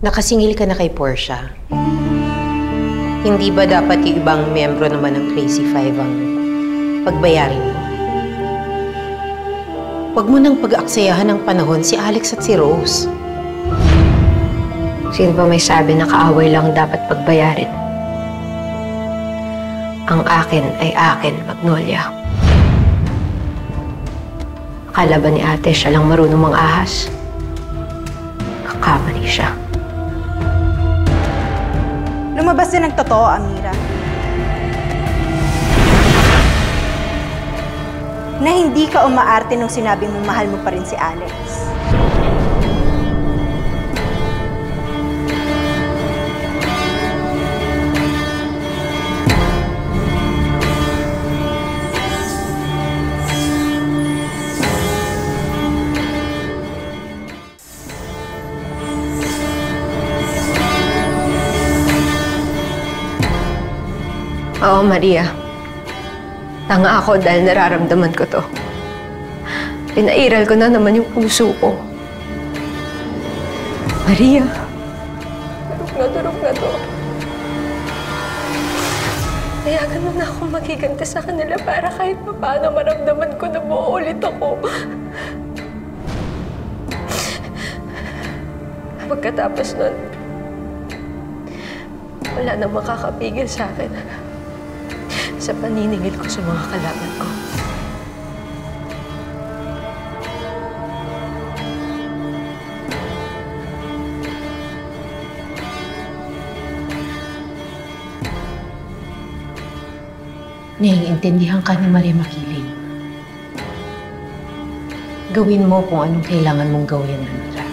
Nakasingil ka na kay Portia. Hindi ba dapat yung ibang miyembro naman ng Crazy Five ang pagbayarin mo? Huwag mo nang pag-aaksayahan ng panahon si Alex at si Rose. Sino ba may sabi na kaaway lang dapat pagbayarin? Ang akin ay akin, Magnolia. Akala ba ni ate siya lang marunong mang-ahas? Kakamali siya. Lumabas din ang totoo, Amira. Na hindi ka umaarte nung sinabi mong mahal mo pa rin si Alex. Oo, Maria. Tanga ako dahil nararamdaman ko to. Pinairal ko na naman yung puso ko. Maria. Durog na to. Payagan mo na akong maghiganti sa kanila para kahit paano maramdaman ko na buo ulit ako. Pagkatapos nun, wala nang makakapigil sa akin sa paniningil ko sa mga kalaban ko. Naiintindihan ka ni Maria Makiling. Gawin mo kung anong kailangan mong gawin, Amira.